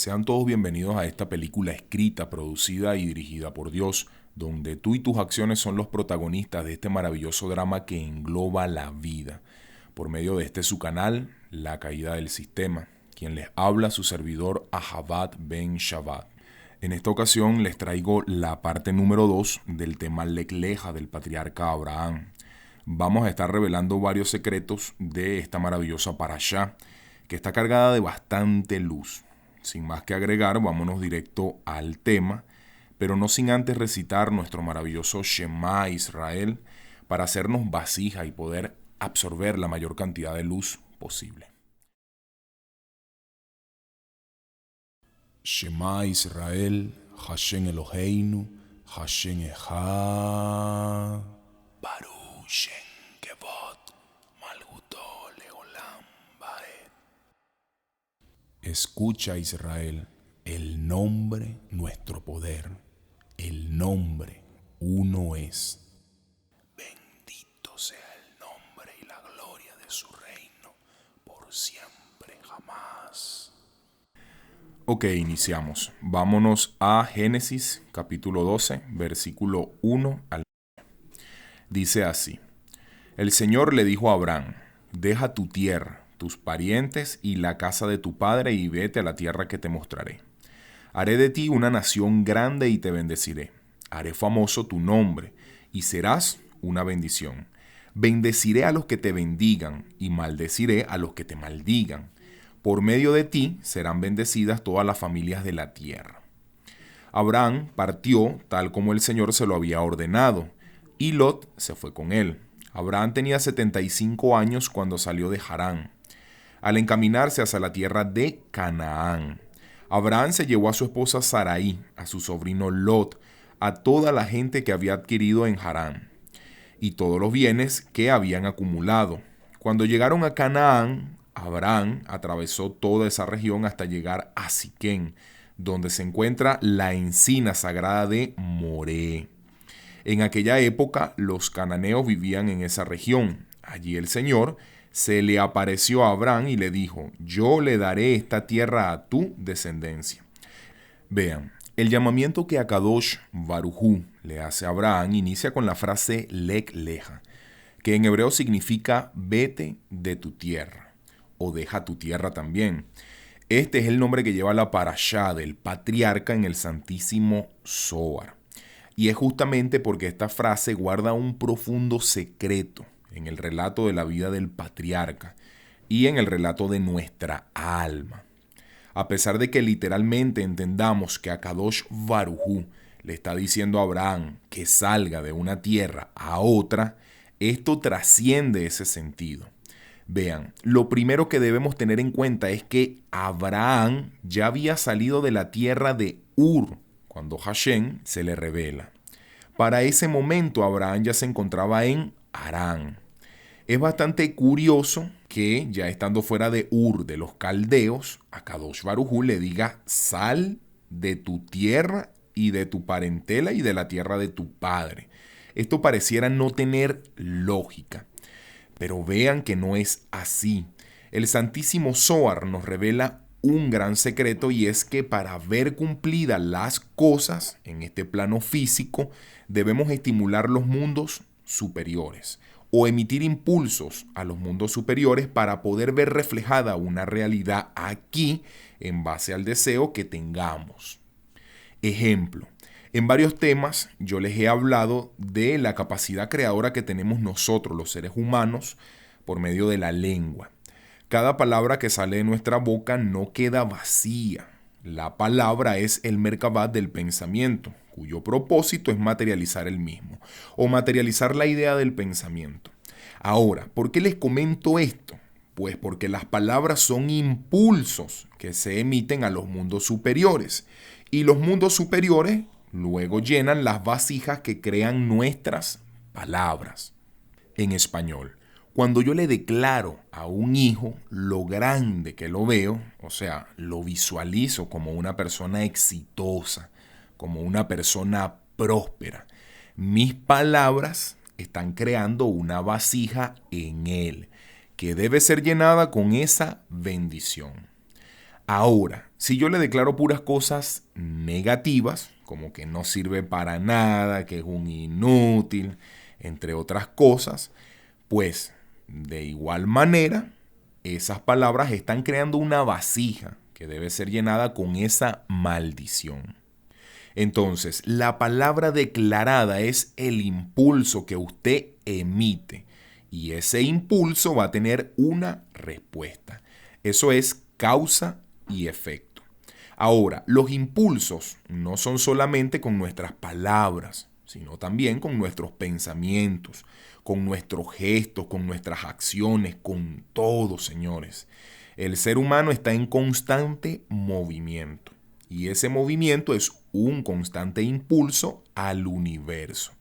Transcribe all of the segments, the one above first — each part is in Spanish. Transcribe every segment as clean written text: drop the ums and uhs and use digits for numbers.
Sean todos bienvenidos a esta película escrita, producida y dirigida por Dios, donde tú y tus acciones son los protagonistas de este maravilloso drama que engloba la vida. Por medio de este su canal, La Caída del Sistema, quien les habla su servidor Ahabat Ben Shabbat. En esta ocasión les traigo la parte número 2 del tema Lek Leja del patriarca Abraham. Vamos a estar revelando varios secretos de esta maravillosa parashá, que está cargada de bastante luz. Sin más que agregar, vámonos directo al tema, pero no sin antes recitar nuestro maravilloso Shema Israel para hacernos vasija y poder absorber la mayor cantidad de luz posible. Shema Israel, Hashem Eloheinu, Hashem Echad, Baruch Shem Kevod, Malhuto Leolam Baed. Escucha, Israel, el nombre, nuestro poder, el nombre, uno es. Bendito sea el nombre y la gloria de su reino, por siempre, jamás. Ok, iniciamos. Vámonos a Génesis, capítulo 12, versículo 1 al 9. Dice así: El Señor le dijo a Abraham: deja tu tierra, tus parientes y la casa de tu padre y vete a la tierra que te mostraré. Haré de ti una nación grande y te bendeciré. Haré famoso tu nombre y serás una bendición. Bendeciré a los que te bendigan y maldeciré a los que te maldigan. Por medio de ti serán bendecidas todas las familias de la tierra. Abraham partió tal como el Señor se lo había ordenado, y Lot se fue con él. Abraham tenía 75 años cuando salió de Harán, al encaminarse hacia la tierra de Canaán. Abraham se llevó a su esposa Sarai, a su sobrino Lot, a toda la gente que había adquirido en Harán, y todos los bienes que habían acumulado. Cuando llegaron a Canaán, Abraham atravesó toda esa región hasta llegar a Siquén, donde se encuentra la encina sagrada de Moré. En aquella época, los cananeos vivían en esa región. Allí el Señor se le apareció a Abraham y le dijo: yo le daré esta tierra a tu descendencia. Vean, el llamamiento que Akadosh Baruj Hu le hace a Abraham inicia con la frase Lek Leja, que en hebreo significa vete de tu tierra, o deja tu tierra también. Este es el nombre que lleva la parashá del patriarca en el Santísimo Zohar. Y es justamente porque esta frase guarda un profundo secreto en el relato de la vida del patriarca y en el relato de nuestra alma. A pesar de que literalmente entendamos que Akadosh Baruj Hu le está diciendo a Abraham que salga de una tierra a otra, esto trasciende ese sentido. Vean, lo primero que debemos tener en cuenta es que Abraham ya había salido de la tierra de Ur cuando Hashem se le revela. Para ese momento Abraham ya se encontraba en Harán. Es bastante curioso que, ya estando fuera de Ur de los caldeos, Akadosh Baruj Hu le diga: sal de tu tierra y de tu parentela y de la tierra de tu padre. Esto pareciera no tener lógica, pero vean que no es así. El Santísimo Zohar nos revela un gran secreto, y es que para ver cumplidas las cosas en este plano físico, debemos estimular los mundos superiores o emitir impulsos a los mundos superiores para poder ver reflejada una realidad aquí en base al deseo que tengamos. Ejemplo, en varios temas yo les he hablado de la capacidad creadora que tenemos nosotros, los seres humanos, por medio de la lengua. Cada palabra que sale de nuestra boca no queda vacía. La palabra es el Merkabah del pensamiento, cuyo propósito es materializar el mismo, o materializar la idea del pensamiento. Ahora, ¿por qué les comento esto? Pues porque las palabras son impulsos que se emiten a los mundos superiores, y los mundos superiores luego llenan las vasijas que crean nuestras palabras. En español, cuando yo le declaro a un hijo lo grande que lo veo, o sea, lo visualizo como una persona exitosa, como una persona próspera, mis palabras están creando una vasija en él, que debe ser llenada con esa bendición. Ahora, si yo le declaro puras cosas negativas, como que no sirve para nada, que es un inútil, entre otras cosas, pues de igual manera, esas palabras están creando una vasija que debe ser llenada con esa maldición. Entonces, la palabra declarada es el impulso que usted emite y ese impulso va a tener una respuesta. Eso es causa y efecto. Ahora, los impulsos no son solamente con nuestras palabras, sino también con nuestros pensamientos, con nuestros gestos, con nuestras acciones, con todo, señores. El ser humano está en constante movimiento y ese movimiento es un constante impulso al universo.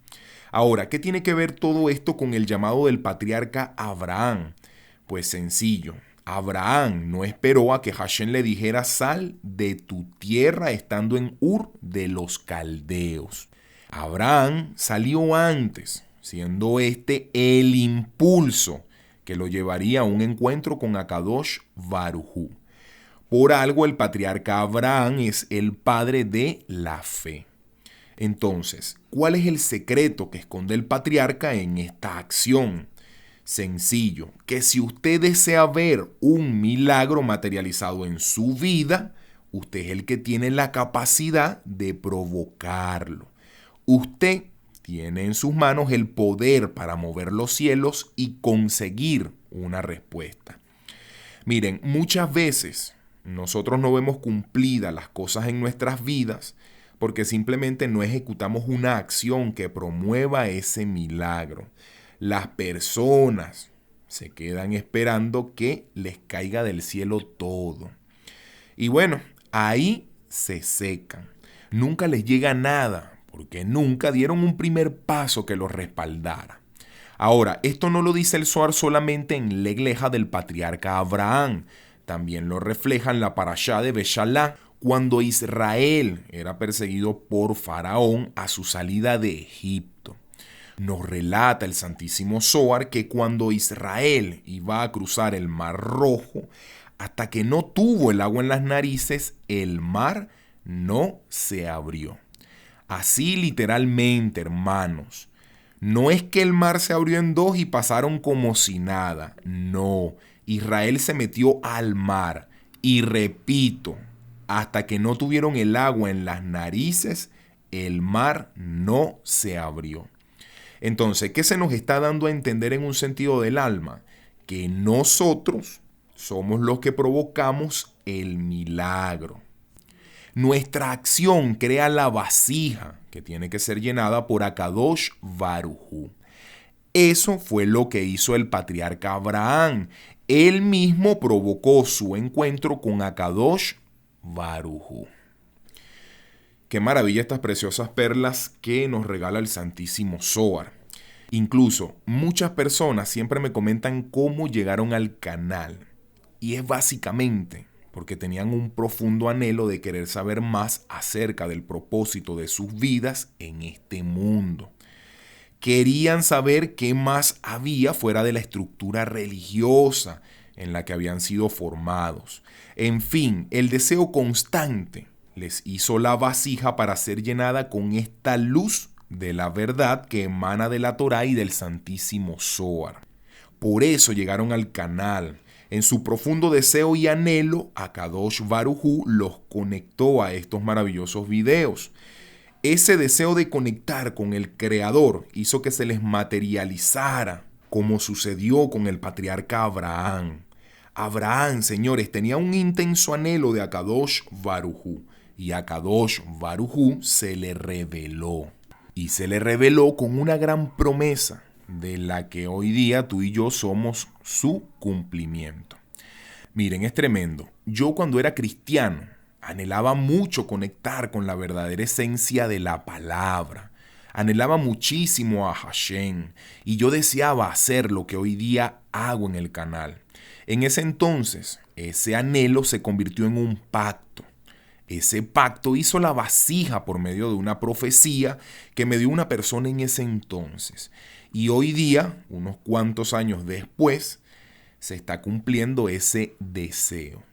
Ahora, ¿qué tiene que ver todo esto con el llamado del patriarca Abraham? Pues sencillo. Abraham no esperó a que Hashem le dijera sal de tu tierra estando en Ur de los Caldeos. Abraham salió antes, siendo este el impulso que lo llevaría a un encuentro con Akadosh Barujú. Por algo el patriarca Abraham es el padre de la fe. Entonces, ¿cuál es el secreto que esconde el patriarca en esta acción? Sencillo, que si usted desea ver un milagro materializado en su vida, usted es el que tiene la capacidad de provocarlo. Usted tiene en sus manos el poder para mover los cielos y conseguir una respuesta. Miren, muchas veces nosotros no vemos cumplidas las cosas en nuestras vidas porque simplemente no ejecutamos una acción que promueva ese milagro. Las personas se quedan esperando que les caiga del cielo todo. Y bueno, ahí se secan. Nunca les llega nada porque nunca dieron un primer paso que los respaldara. Ahora, esto no lo dice el Zohar solamente en la iglesia del patriarca Abraham, también lo refleja en la parashá de Beshalá, cuando Israel era perseguido por Faraón a su salida de Egipto. Nos relata el Santísimo Zohar que cuando Israel iba a cruzar el Mar Rojo, hasta que no tuvo el agua en las narices, el mar no se abrió. Así literalmente, hermanos. No es que el mar se abrió en dos y pasaron como si nada. No, Israel se metió al mar. Y repito, hasta que no tuvieron el agua en las narices, el mar no se abrió. Entonces, ¿qué se nos está dando a entender en un sentido del alma? Que nosotros somos los que provocamos el milagro. Nuestra acción crea la vasija que tiene que ser llenada por Akadosh Barujú. Eso fue lo que hizo el patriarca Abraham. Él mismo provocó su encuentro con Akadosh Barujú. Qué maravilla estas preciosas perlas que nos regala el Santísimo Zohar. Incluso muchas personas siempre me comentan cómo llegaron al canal. Y es básicamente porque tenían un profundo anhelo de querer saber más acerca del propósito de sus vidas en este mundo. Querían saber qué más había fuera de la estructura religiosa en la que habían sido formados. En fin, el deseo constante les hizo la vasija para ser llenada con esta luz de la verdad que emana de la Torá y del Santísimo Zohar. Por eso llegaron al canal. En su profundo deseo y anhelo, Akadosh Barujú los conectó a estos maravillosos videos. Ese deseo de conectar con el Creador hizo que se les materializara, como sucedió con el patriarca Abraham. Abraham, señores, tenía un intenso anhelo de Akadosh Barujú, y Akadosh Barujú se le reveló. Y se le reveló con una gran promesa, de la que hoy día tú y yo somos su cumplimiento. Miren, es tremendo. Yo cuando era cristiano anhelaba mucho conectar con la verdadera esencia de la palabra. Anhelaba muchísimo a Hashem y yo deseaba hacer lo que hoy día hago en el canal. En ese entonces, ese anhelo se convirtió en un pacto. Ese pacto hizo la vasija por medio de una profecía que me dio una persona en ese entonces. Y hoy día, unos cuantos años después, se está cumpliendo ese deseo.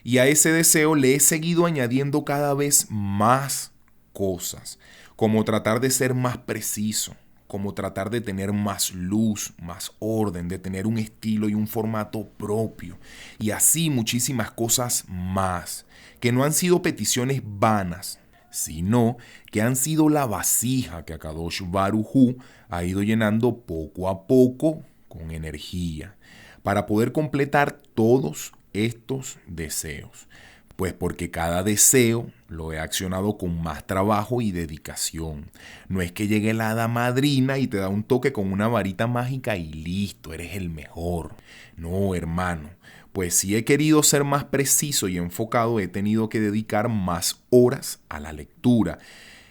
Y a ese deseo le he seguido añadiendo cada vez más cosas, como tratar de ser más preciso, como tratar de tener más luz, más orden, de tener un estilo y un formato propio, y así muchísimas cosas más, que no han sido peticiones vanas, sino que han sido la vasija que Akadosh Baruj Hu ha ido llenando poco a poco con energía, para poder completar todos estos deseos. Pues porque cada deseo lo he accionado con más trabajo y dedicación. No es que llegue la hada madrina y te da un toque con una varita mágica y listo, eres el mejor. No, hermano. Pues si he querido ser más preciso y enfocado, he tenido que dedicar más horas a la lectura.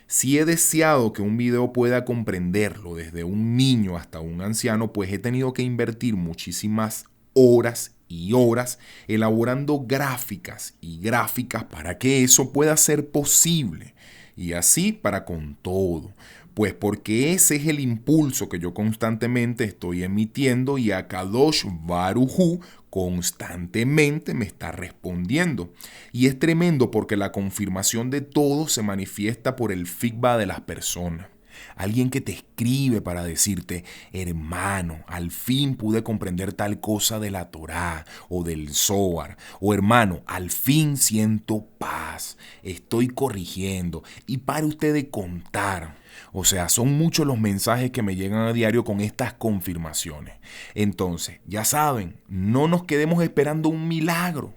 Si he deseado que un video pueda comprenderlo desde un niño hasta un anciano, pues he tenido que invertir muchísimas horas y horas elaborando gráficas y gráficas para que eso pueda ser posible. Y así para con todo. Pues porque ese es el impulso que yo constantemente estoy emitiendo y Akadosh Baruj Hu constantemente me está respondiendo. Y es tremendo porque la confirmación de todo se manifiesta por el feedback de las personas. Alguien que te escribe para decirte, hermano, al fin pude comprender tal cosa de la Torá o del Zohar. O hermano, al fin siento paz, estoy corrigiendo. Y para usted de contar. O sea, son muchos los mensajes que me llegan a diario con estas confirmaciones. Entonces, ya saben, no nos quedemos esperando un milagro.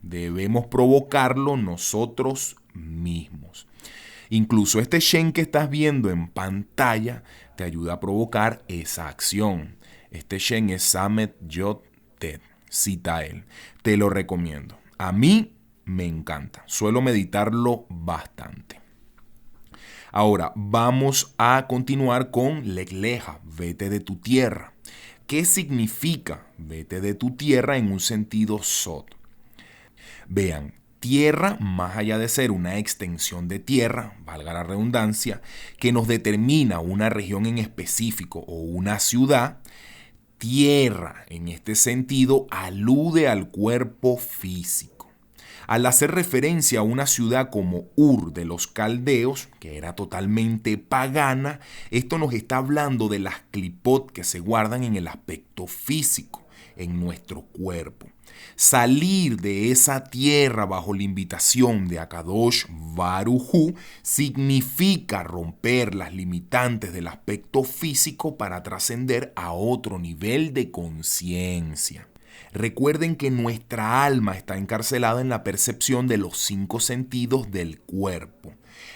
Debemos provocarlo nosotros mismos. Incluso este Shen que estás viendo en pantalla te ayuda a provocar esa acción. Este Shen es Samet Yod Tet, cita él. Te lo recomiendo. A mí me encanta. Suelo meditarlo bastante. Ahora vamos a continuar con Lekleja, vete de tu tierra. ¿Qué significa vete de tu tierra en un sentido sod? Vean, tierra, más allá de ser una extensión de tierra, valga la redundancia, que nos determina una región en específico o una ciudad, tierra en este sentido alude al cuerpo físico. Al hacer referencia a una ciudad como Ur de los Caldeos, que era totalmente pagana, esto nos está hablando de las clipot que se guardan en el aspecto físico, en nuestro cuerpo. Salir de esa tierra bajo la invitación de Akadosh Baruj Hu significa romper las limitantes del aspecto físico para trascender a otro nivel de conciencia. Recuerden que nuestra alma está encarcelada en la percepción de los 5 sentidos del cuerpo.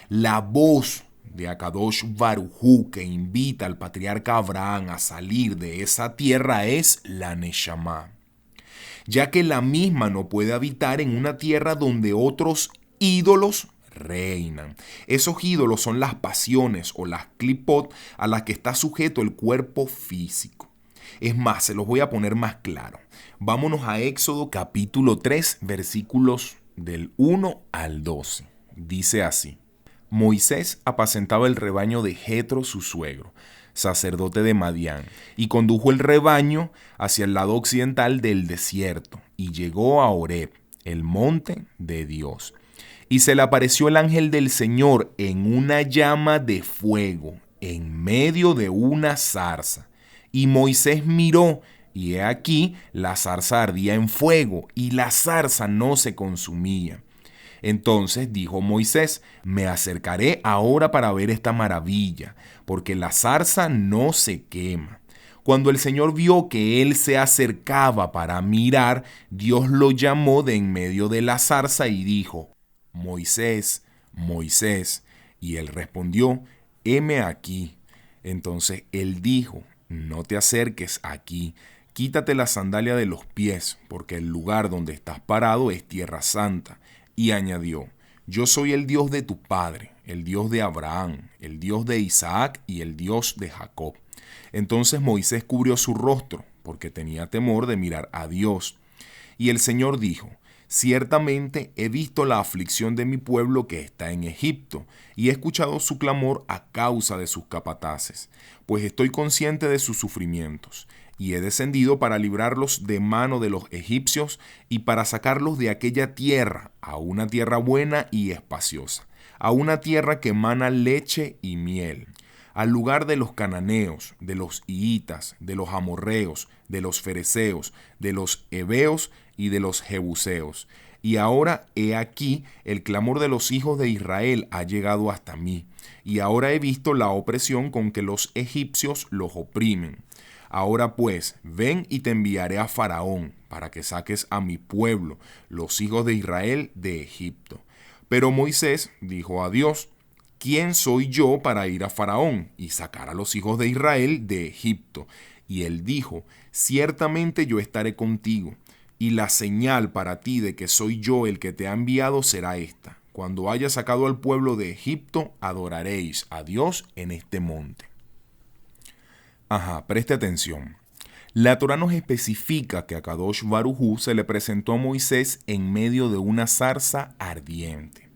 La voz de Akadosh Baruj Hu que invita al patriarca Abraham a salir de esa tierra es la Neshama, ya que la misma no puede habitar en una tierra donde otros ídolos reinan. Esos ídolos son las pasiones o las clipot a las que está sujeto el cuerpo físico. Es más, se los voy a poner más claro. Vámonos a Éxodo capítulo 3, versículos del 1 al 12. Dice así: Moisés apacentaba el rebaño de Jetro, su suegro, sacerdote de Madián, y condujo el rebaño hacia el lado occidental del desierto, y llegó a Horeb, el monte de Dios. Y se le apareció el ángel del Señor en una llama de fuego, en medio de una zarza. Y Moisés miró, y he aquí, la zarza ardía en fuego, y la zarza no se consumía. Entonces dijo Moisés: me acercaré ahora para ver esta maravilla, porque la zarza no se quema. Cuando el Señor vio que él se acercaba para mirar, Dios lo llamó de en medio de la zarza y dijo: Moisés, Moisés. Y él respondió: heme aquí. Entonces él dijo: no te acerques aquí, quítate la sandalia de los pies, porque el lugar donde estás parado es tierra santa. Y añadió: yo soy el Dios de tu padre, el Dios de Abraham, el Dios de Isaac y el Dios de Jacob. Entonces Moisés cubrió su rostro, porque tenía temor de mirar a Dios. Y el Señor dijo: ciertamente he visto la aflicción de mi pueblo que está en Egipto, y he escuchado su clamor a causa de sus capataces, pues estoy consciente de sus sufrimientos. y he descendido para librarlos de mano de los egipcios y para sacarlos de aquella tierra a una tierra buena y espaciosa, a una tierra que emana leche y miel, al lugar de los cananeos, de los hiitas, de los amorreos, de los fereceos, de los heveos y de los jebuseos. Y ahora he aquí, el clamor de los hijos de Israel ha llegado hasta mí, y ahora he visto la opresión con que los egipcios los oprimen. Ahora pues, ven y te enviaré a Faraón, para que saques a mi pueblo, los hijos de Israel, de Egipto. Pero Moisés dijo a Dios: ¿quién soy yo para ir a Faraón y sacar a los hijos de Israel de Egipto? Y él dijo: ciertamente yo estaré contigo, y la señal para ti de que soy yo el que te ha enviado será esta: cuando haya sacado al pueblo de Egipto, adoraréis a Dios en este monte. Preste atención. La Torá nos especifica que a Kadosh Baruj Hu se le presentó a Moisés en medio de una zarza ardiente.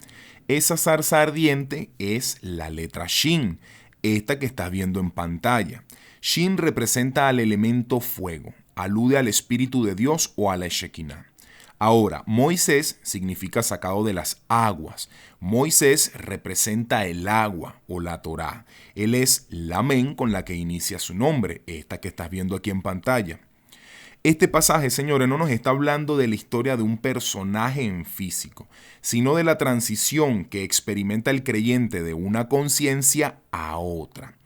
Esa zarza ardiente es la letra Shin, esta que estás viendo en pantalla. Shin representa al elemento fuego, alude al Espíritu de Dios o a la Shekinah. Ahora, Moisés significa sacado de las aguas. Moisés representa el agua o la Torá. Él es la men con la que inicia su nombre, esta que estás viendo aquí en pantalla. Este pasaje, señores, no nos está hablando de la historia de un personaje en físico, sino de la transición que experimenta el creyente de una conciencia a otra.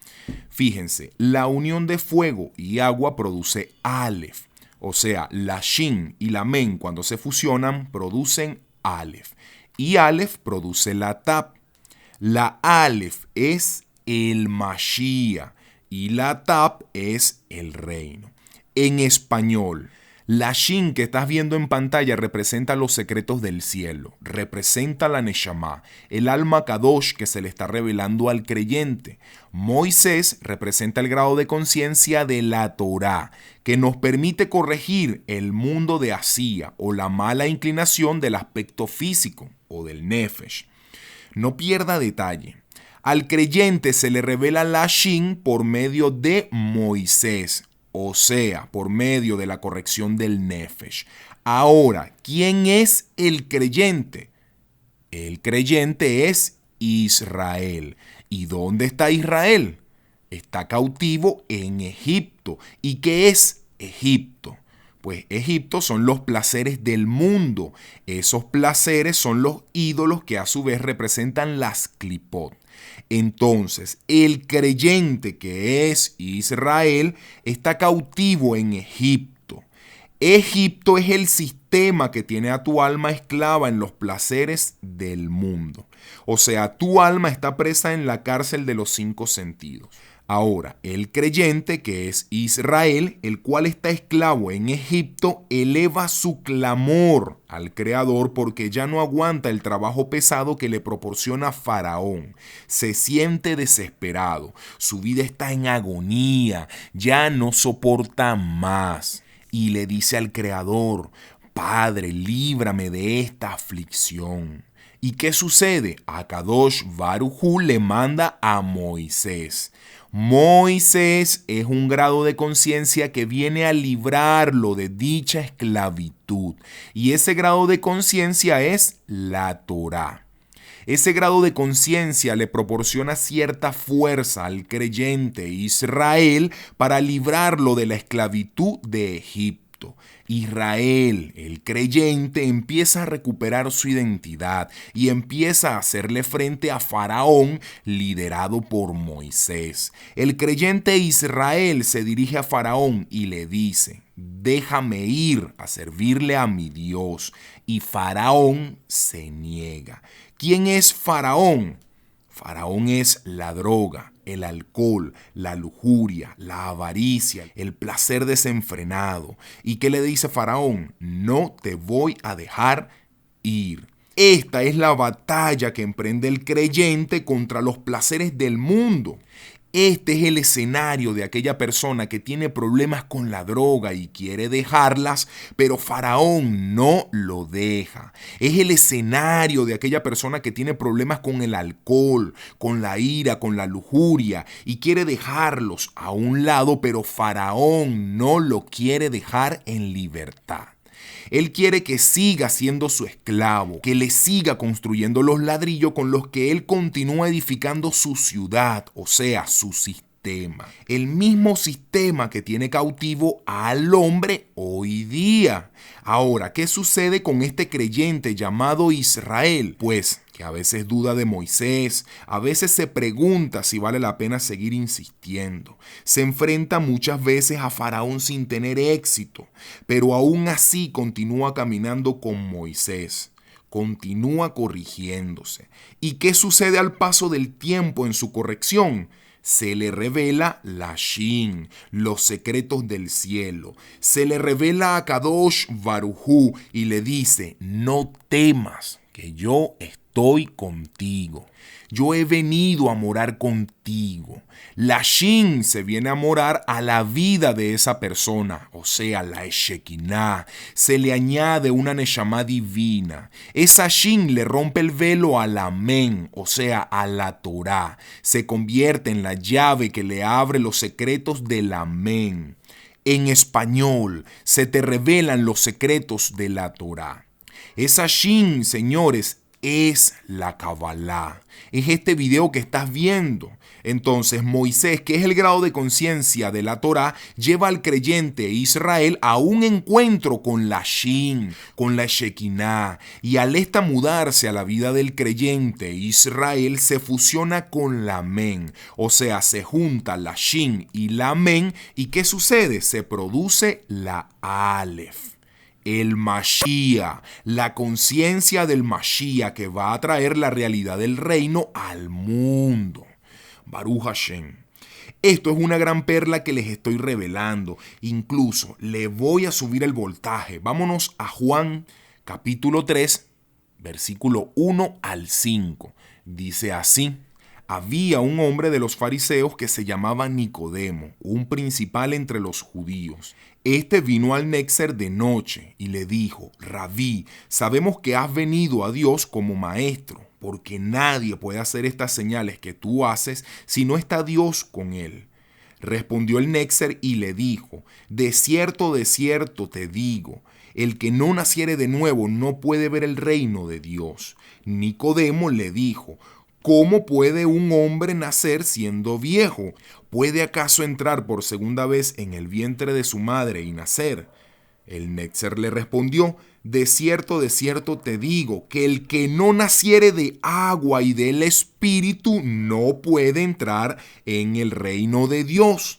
Fíjense, la unión de fuego y agua produce Aleph. O sea, la Shin y la Men cuando se fusionan producen Aleph. Y Aleph produce la Tap. La Aleph es el Mashiach y la Tap es el reino. En español, la Shin que estás viendo en pantalla representa los secretos del cielo, representa la Neshama, el alma Kadosh que se le está revelando al creyente. Moisés representa el grado de conciencia de la Torá, que nos permite corregir el mundo de Asía o la mala inclinación del aspecto físico o del Nefesh. No pierda detalle. Al creyente se le revela la Shin por medio de Moisés, o sea, por medio de la corrección del Nefesh. Ahora, ¿quién es el creyente? El creyente es Israel. ¿Y dónde está Israel? Está cautivo en Egipto. ¿Y qué es Egipto? Pues Egipto son los placeres del mundo. Esos placeres son los ídolos que a su vez representan las clipot. Entonces, el creyente que es Israel está cautivo en Egipto. Egipto es el sistema que tiene a tu alma esclava en los placeres del mundo. O sea, tu alma está presa en la cárcel de los 5 sentidos. Ahora, el creyente, que es Israel, el cual está esclavo en Egipto, eleva su clamor al Creador porque ya no aguanta el trabajo pesado que le proporciona Faraón. Se siente desesperado, su vida está en agonía, ya no soporta más. Y le dice al Creador: Padre, líbrame de esta aflicción. ¿Y qué sucede? A Kadosh Baruj Hu le manda a Moisés. Moisés es un grado de conciencia que viene a librarlo de dicha esclavitud. Y ese grado de conciencia es la Torá. Ese grado de conciencia le proporciona cierta fuerza al creyente Israel para librarlo de la esclavitud de Egipto. Israel, el creyente, empieza a recuperar su identidad y empieza a hacerle frente a Faraón, liderado por Moisés. El creyente Israel se dirige a Faraón y le dice: déjame ir a servirle a mi Dios. Y Faraón se niega. ¿Quién es Faraón? Faraón es la droga, el alcohol, la lujuria, la avaricia, el placer desenfrenado. ¿Y qué le dice Faraón? No te voy a dejar ir. Esta es la batalla que emprende el creyente contra los placeres del mundo. Este es el escenario de aquella persona que tiene problemas con la droga y quiere dejarlas, pero Faraón no lo deja. Es el escenario de aquella persona que tiene problemas con el alcohol, con la ira, con la lujuria y quiere dejarlos a un lado, pero Faraón no lo quiere dejar en libertad. Él quiere que siga siendo su esclavo, que le siga construyendo los ladrillos con los que él continúa edificando su ciudad, o sea, su sistema. El mismo sistema que tiene cautivo al hombre hoy día. Ahora, ¿qué sucede con este creyente llamado Israel? Pues que a veces duda de Moisés, a veces se pregunta si vale la pena seguir insistiendo. Se enfrenta muchas veces a Faraón sin tener éxito, pero aún así continúa caminando con Moisés. Continúa corrigiéndose. ¿Y qué sucede al paso del tiempo en su corrección? Se le revela la Shin, los secretos del cielo. Se le revela a Kadosh Baruj Hu y le dice: no temas, que yo estoy contigo. Yo he venido a morar contigo. La Shin se viene a morar a la vida de esa persona, o sea, la Shekinah. Se le añade una Neshama divina. Esa Shin le rompe el velo al Amén, o sea, a la Torah. Se convierte en la llave que le abre los secretos del Amén. En español, se te revelan los secretos de la Torah. Esa Shin, señores, es la Kabbalah. Es este video que estás viendo. Entonces Moisés, que es el grado de conciencia de la Torah, lleva al creyente Israel a un encuentro con la Shin, con la Shekinah. Y al esta mudarse a la vida del creyente Israel, se fusiona con la Men. O sea, se junta la Shin y la Men. ¿Y qué sucede? Se produce la Aleph. El Mashiach, la conciencia del Mashiach que va a traer la realidad del reino al mundo. Baruch Hashem. Esto es una gran perla que les estoy revelando. Incluso le voy a subir el voltaje. Vámonos a Juan capítulo 3, versículo 1 al 5. Dice así: había un hombre de los fariseos que se llamaba Nicodemo, un principal entre los judíos. Este vino al Néxer de noche y le dijo: Rabí, sabemos que has venido a Dios como maestro, porque nadie puede hacer estas señales que tú haces si no está Dios con él. Respondió el Néxer y le dijo: de cierto te digo, el que no naciere de nuevo no puede ver el reino de Dios. Nicodemo le dijo: ¿cómo puede un hombre nacer siendo viejo? ¿Puede acaso entrar por segunda vez en el vientre de su madre y nacer? El Néxer le respondió: de cierto te digo, que el que no naciere de agua y del Espíritu no puede entrar en el reino de Dios.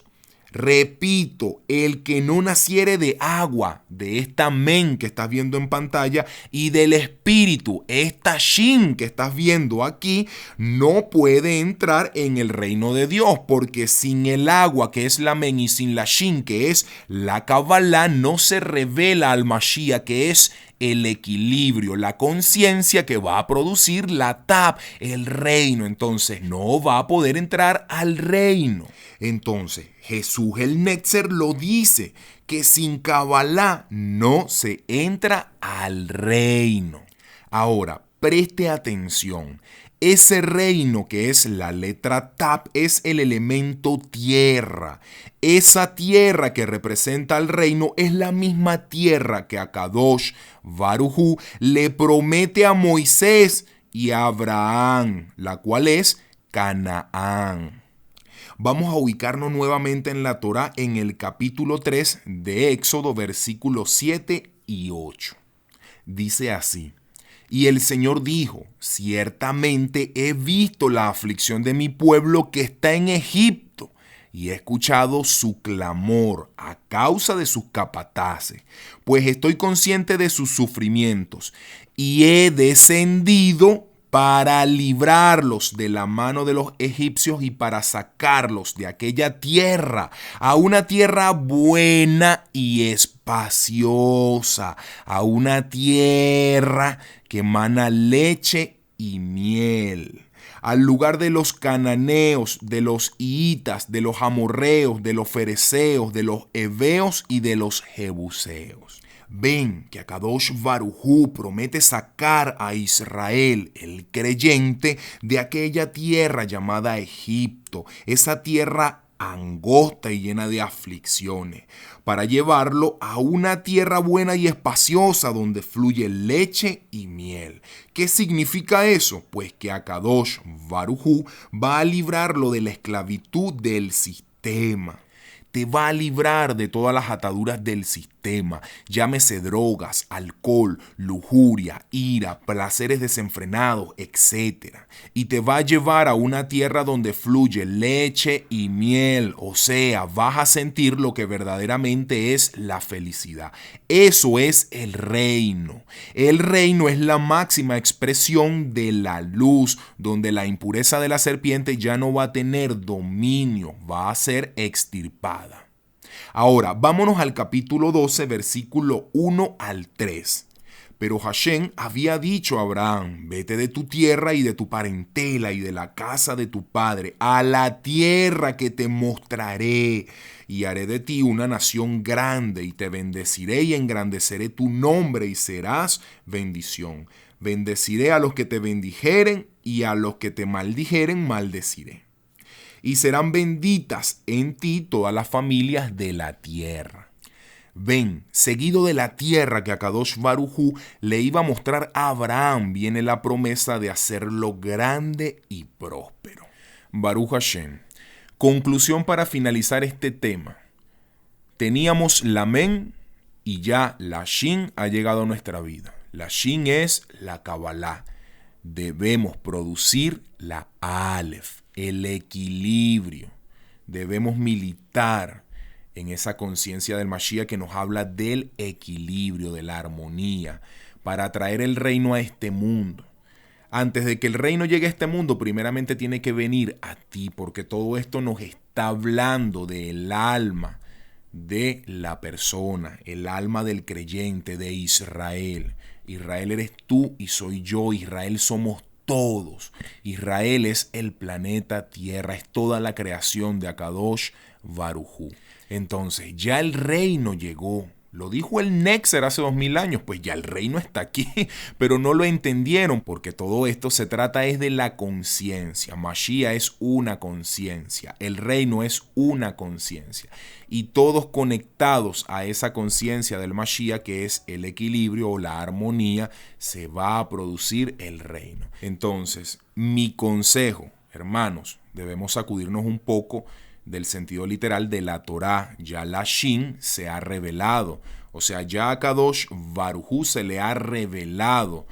Repito, el que no naciere de agua, de esta men que estás viendo en pantalla, y del espíritu, esta shin que estás viendo aquí, no puede entrar en el reino de Dios, porque sin el agua, que es la men, y sin la shin, que es la Kabbalah, no se revela al Mashiach, que es el equilibrio, la conciencia que va a producir la Tab, el reino. Entonces no va a poder entrar al reino. Entonces Jesús el Néxer lo dice, que sin Kabbalah no se entra al reino. Ahora, preste atención. Ese reino que es la letra Tab es el elemento tierra. Esa tierra que representa al reino es la misma tierra que Kadosh Baruj Hu le promete a Moisés y a Abraham, la cual es Canaán. Vamos a ubicarnos nuevamente en la Torá en el capítulo 3 de Éxodo, versículos 7 y 8. Dice así: y el Señor dijo: ciertamente he visto la aflicción de mi pueblo que está en Egipto, y he escuchado su clamor a causa de sus capataces, pues estoy consciente de sus sufrimientos, y he descendido para librarlos de la mano de los egipcios y para sacarlos de aquella tierra a una tierra buena y espaciosa, a una tierra que emana leche y miel. al lugar de los cananeos, de los hiitas, de los amorreos, de los fereceos, de los heveos y de los jebuseos. Ven que Akadosh Baruj Hu promete sacar a Israel, el creyente, de aquella tierra llamada Egipto, esa tierra angosta y llena de aflicciones, para llevarlo a una tierra buena y espaciosa donde fluye leche y miel. ¿Qué significa eso? Pues que Akadosh Baruj Hu va a librarlo de la esclavitud del sistema. Te va a librar de todas las ataduras del sistema, llámese drogas, alcohol, lujuria, ira, placeres desenfrenados, etc. Y te va a llevar a una tierra donde fluye leche y miel, o sea, vas a sentir lo que verdaderamente es la felicidad. Eso es el reino. El reino es la máxima expresión de la luz, donde la impureza de la serpiente ya no va a tener dominio, va a ser extirpada. Ahora, vámonos al capítulo 12, versículo 1 al 3. Pero Hashem había dicho a Abraham, vete de tu tierra y de tu parentela y de la casa de tu padre, a la tierra que te mostraré, y haré de ti una nación grande, y te bendeciré y engrandeceré tu nombre, y serás bendición. Bendeciré a los que te bendijeren, y a los que te maldijeren maldeciré. Y serán benditas en ti todas las familias de la tierra. Ven, seguido de la tierra que Akadosh Baruj Hu le iba a mostrar a Abraham, viene la promesa de hacerlo grande y próspero. Baruch Hashem. Conclusión para finalizar este tema. Teníamos la Men y ya la Shin ha llegado a nuestra vida. La Shin es la Kabbalah. Debemos producir la Aleph, el equilibrio. Debemos militar en esa conciencia del Mashiach que nos habla del equilibrio, de la armonía, para traer el reino a este mundo. Antes de que el reino llegue a este mundo, primeramente tiene que venir a ti, porque todo esto nos está hablando del alma de la persona, el alma del creyente, de Israel. Israel eres tú y soy yo, Israel somos todos. Israel es el planeta Tierra, es toda la creación de Akadosh Baruj Hu. Entonces, ya el reino llegó. Lo dijo el Nexer hace 2000 años, pues ya el reino está aquí, pero no lo entendieron porque todo esto se trata es de la conciencia. Mashiach es una conciencia, el reino es una conciencia y todos conectados a esa conciencia del Mashiach que es el equilibrio o la armonía, se va a producir el reino. Entonces, mi consejo, hermanos, debemos sacudirnos un poco del sentido literal de la Torá. Ya la Shin se ha revelado, o sea, ya a Kadosh Baruj Hu se le ha revelado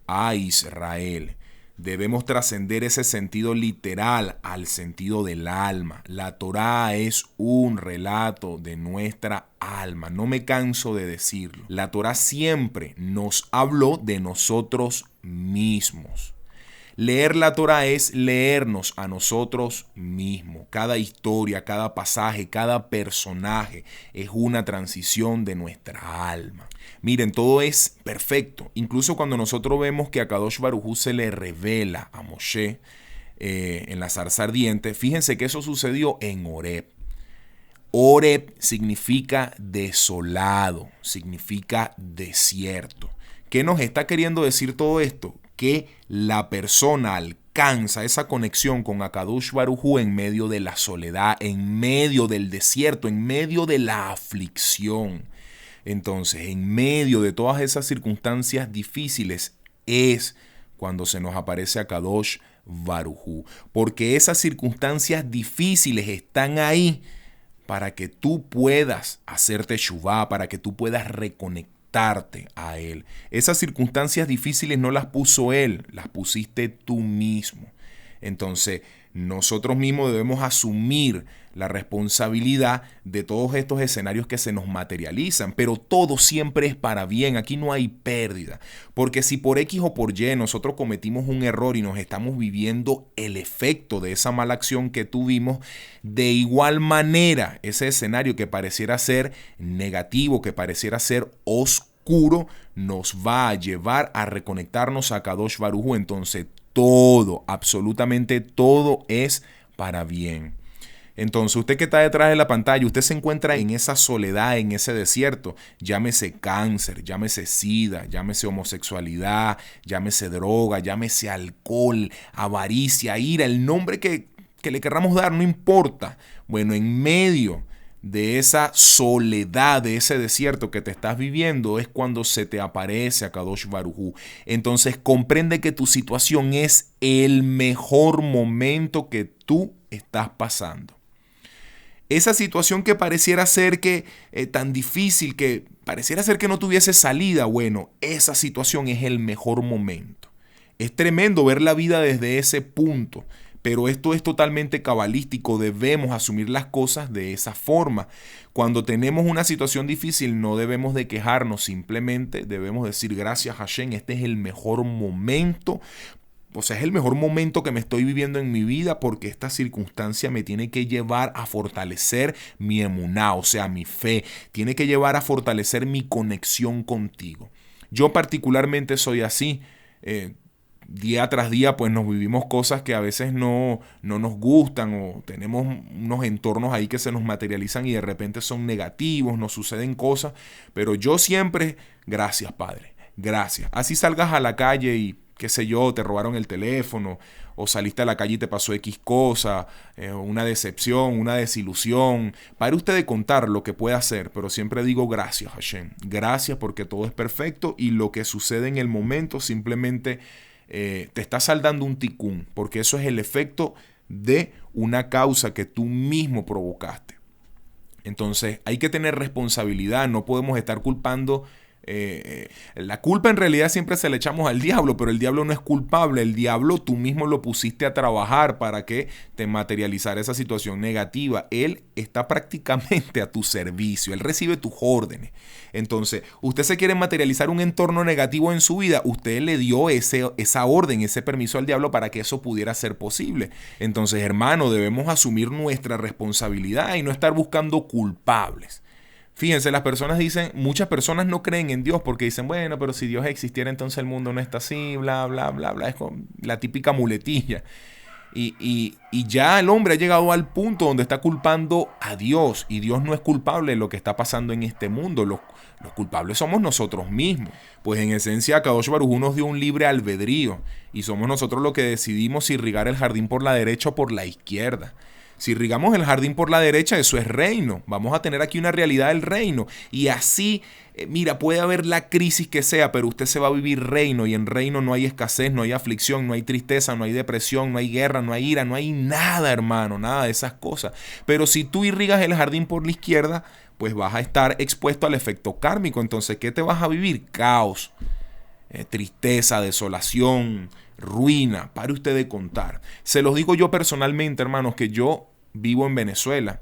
a Israel. Debemos trascender ese sentido literal al sentido del alma. La Torá es un relato de nuestra alma, no me canso de decirlo. La Torá siempre nos habló de nosotros mismos. Leer la Torá es leernos a nosotros mismos. Cada historia, cada pasaje, cada personaje es una transición de nuestra alma. Miren, todo es perfecto. Incluso cuando nosotros vemos que a Kadosh Baruj Hu se le revela a Moshe en la zarza ardiente, fíjense que eso sucedió en Horeb. Horeb significa desolado, significa desierto. ¿Qué nos está queriendo decir todo esto? Que la persona alcanza esa conexión con Akadosh Baruj Hu en medio de la soledad, en medio del desierto, en medio de la aflicción. Entonces, en medio de todas esas circunstancias difíciles es cuando se nos aparece Akadosh Baruj Hu. Porque esas circunstancias difíciles están ahí para que tú puedas hacerte teshuvá, para que tú puedas reconectarte a Él. Esas circunstancias difíciles no las puso Él, las pusiste tú mismo. Entonces, nosotros mismos debemos asumir la responsabilidad de todos estos escenarios que se nos materializan, pero todo siempre es para bien, aquí no hay pérdida, porque si por X o por Y nosotros cometimos un error y nos estamos viviendo el efecto de esa mala acción que tuvimos, de igual manera ese escenario que pareciera ser negativo, que pareciera ser oscuro, nos va a llevar a reconectarnos a Kadosh Baruj Hu. Entonces todo, absolutamente todo es para bien. Entonces, usted que está detrás de la pantalla, usted se encuentra en esa soledad, en ese desierto, llámese cáncer, llámese sida, llámese homosexualidad, llámese droga, llámese alcohol, avaricia, ira, el nombre que le querramos dar, no importa. Bueno, en medio de esa soledad, de ese desierto que te estás viviendo, es cuando se te aparece Akadosh Baruj Hu. Entonces comprende que tu situación es el mejor momento que tú estás pasando. Esa situación que pareciera ser que tan difícil, que pareciera ser que no tuviese salida, bueno, esa situación es el mejor momento. Es tremendo ver la vida desde ese punto, pero esto es totalmente cabalístico, debemos asumir las cosas de esa forma. Cuando tenemos una situación difícil no debemos de quejarnos, simplemente debemos decir gracias Hashem, este es el mejor momento. O sea, es el mejor momento que me estoy viviendo en mi vida porque esta circunstancia me tiene que llevar a fortalecer mi emuná, o sea, mi fe. Tiene que llevar a fortalecer mi conexión contigo. Yo particularmente soy así. Día tras día pues nos vivimos cosas que a veces no nos gustan o tenemos unos entornos ahí que se nos materializan y de repente son negativos, nos suceden cosas. Pero yo siempre, gracias Padre, gracias. Así salgas a la calle y qué sé yo, te robaron el teléfono o saliste a la calle y te pasó X cosa, una decepción, una desilusión. Pare usted de contar lo que puede hacer, pero siempre digo gracias Hashem. Gracias porque todo es perfecto y lo que sucede en el momento simplemente te está saldando un ticún, porque eso es el efecto de una causa que tú mismo provocaste. Entonces hay que tener responsabilidad, no podemos estar culpando. La culpa en realidad siempre se le echamos al diablo, pero el diablo no es culpable. El diablo tú mismo lo pusiste a trabajar para que te materializara esa situación negativa. Él está prácticamente a tu servicio, él recibe tus órdenes. Entonces, usted se quiere materializar un entorno negativo en su vida, usted le dio esa orden, ese permiso al diablo para que eso pudiera ser posible. Entonces, hermano, debemos asumir nuestra responsabilidad y no estar buscando culpables. Fíjense, las personas dicen, muchas personas no creen en Dios porque dicen, bueno, pero si Dios existiera entonces el mundo no está así, bla, bla, bla, bla. Es como la típica muletilla. Y ya el hombre ha llegado al punto donde está culpando a Dios y Dios no es culpable de lo que está pasando en este mundo. Los culpables somos nosotros mismos. Pues en esencia Akadosh Baruj Hu nos dio un libre albedrío y somos nosotros los que decidimos si irrigar el jardín por la derecha o por la izquierda. Si irrigamos el jardín por la derecha, eso es reino. Vamos a tener aquí una realidad del reino. Y así, mira, puede haber la crisis que sea, pero usted se va a vivir reino. Y en reino no hay escasez, no hay aflicción, no hay tristeza, no hay depresión, no hay guerra, no hay ira, no hay nada, hermano, nada de esas cosas. Pero si tú irrigas el jardín por la izquierda, pues vas a estar expuesto al efecto kármico. Entonces, ¿qué te vas a vivir? Caos, tristeza, desolación, ruina. Pare usted de contar. Se los digo yo personalmente, hermanos, que yo vivo en Venezuela.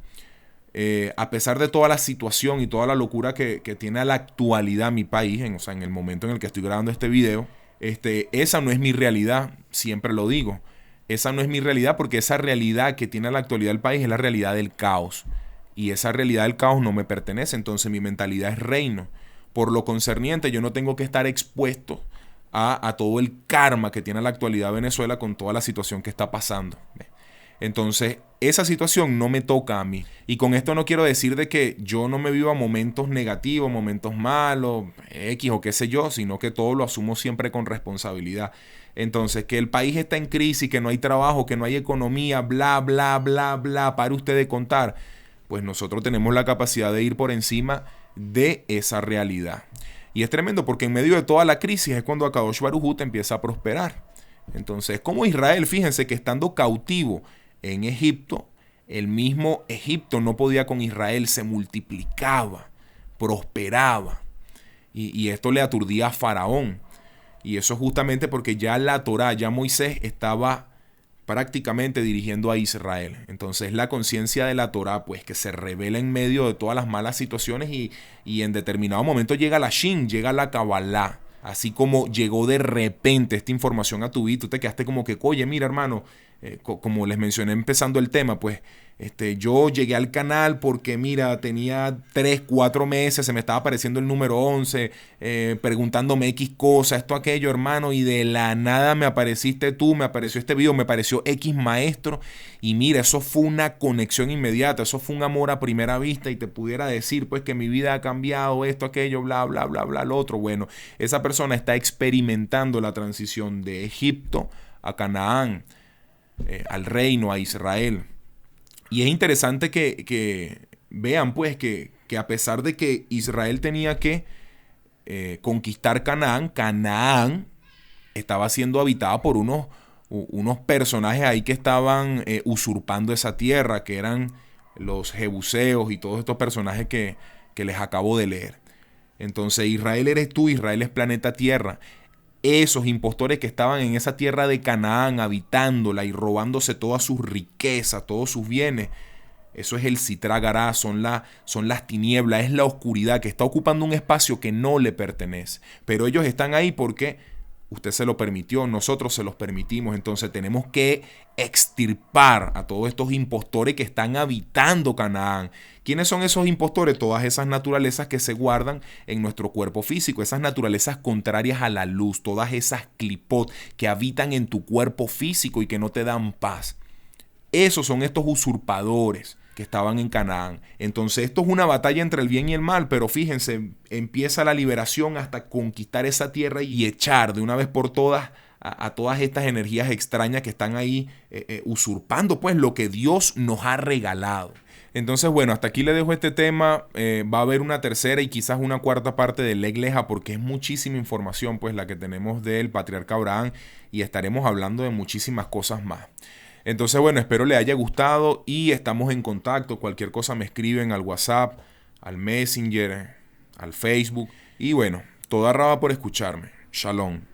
A pesar de toda la situación y toda la locura que tiene a la actualidad mi país, en el momento en el que estoy grabando este video, esa no es mi realidad, siempre lo digo. Esa no es mi realidad porque esa realidad que tiene a la actualidad el país es la realidad del caos. Y esa realidad del caos no me pertenece, entonces mi mentalidad es reino. Por lo concerniente, yo no tengo que estar expuesto a todo el karma que tiene a la actualidad Venezuela con toda la situación que está pasando. Entonces, esa situación no me toca a mí. Y con esto no quiero decir de que yo no me viva momentos negativos, momentos malos, X o qué sé yo, sino que todo lo asumo siempre con responsabilidad. Entonces, que el país está en crisis, que no hay trabajo, que no hay economía, bla, bla, bla, bla, para usted de contar. Pues nosotros tenemos la capacidad de ir por encima de esa realidad. Y es tremendo porque en medio de toda la crisis es cuando Akadosh Baruj Hu te empieza a prosperar. Entonces, como Israel, fíjense que estando cautivo en Egipto, el mismo Egipto no podía con Israel, se multiplicaba, prosperaba. Y esto le aturdía a Faraón. Y eso justamente porque ya la Torá, ya Moisés estaba prácticamente dirigiendo a Israel. Entonces la conciencia de la Torá, pues que se revela en medio de todas las malas situaciones y en determinado momento llega la Shin, llega la Kabbalah. Así como llegó de repente esta información a tu vida, tú te quedaste como que, oye, mira hermano, como les mencioné empezando el tema, pues yo llegué al canal porque, mira, tenía 3, 4 meses, se me estaba apareciendo el número 11, preguntándome X cosas, esto, aquello, hermano, y de la nada me apareciste tú, me apareció este video, me apareció X maestro, y mira, eso fue una conexión inmediata, eso fue un amor a primera vista, y te pudiera decir, pues, que mi vida ha cambiado, esto, aquello, bla, bla, bla, bla, lo otro. Bueno, esa persona está experimentando la transición de Egipto a Canaán, al reino, a Israel. Y es interesante que vean pues que a pesar de que Israel tenía que conquistar Canaán, Canaán estaba siendo habitada por unos personajes ahí que estaban usurpando esa tierra, que eran los jebuseos y todos estos personajes que les acabo de leer. Entonces Israel eres tú, Israel es planeta Tierra. Esos impostores que estaban en esa tierra de Canaán, habitándola y robándose todas sus riquezas, todos sus bienes, eso es el Sitra-Gará, son las tinieblas, es la oscuridad que está ocupando un espacio que no le pertenece. Pero ellos están ahí porque usted se lo permitió, nosotros se los permitimos. Entonces tenemos que extirpar a todos estos impostores que están habitando Canaán. ¿Quiénes son esos impostores? Todas esas naturalezas que se guardan en nuestro cuerpo físico, esas naturalezas contrarias a la luz, todas esas clipot que habitan en tu cuerpo físico y que no te dan paz. Esos son estos usurpadores que estaban en Canaán. Entonces esto es una batalla entre el bien y el mal, pero fíjense, empieza la liberación hasta conquistar esa tierra y echar de una vez por todas a todas estas energías extrañas que están ahí usurpando pues lo que Dios nos ha regalado. Entonces, bueno, hasta aquí le dejo este tema. Va a haber una tercera y quizás una cuarta parte de Leg Leja, porque es muchísima información pues la que tenemos del patriarca Abraham, y estaremos hablando de muchísimas cosas más. Entonces, bueno, espero le haya gustado y estamos en contacto. Cualquier cosa me escriben al WhatsApp, al Messenger, al Facebook. Y bueno, toda raba por escucharme. Shalom.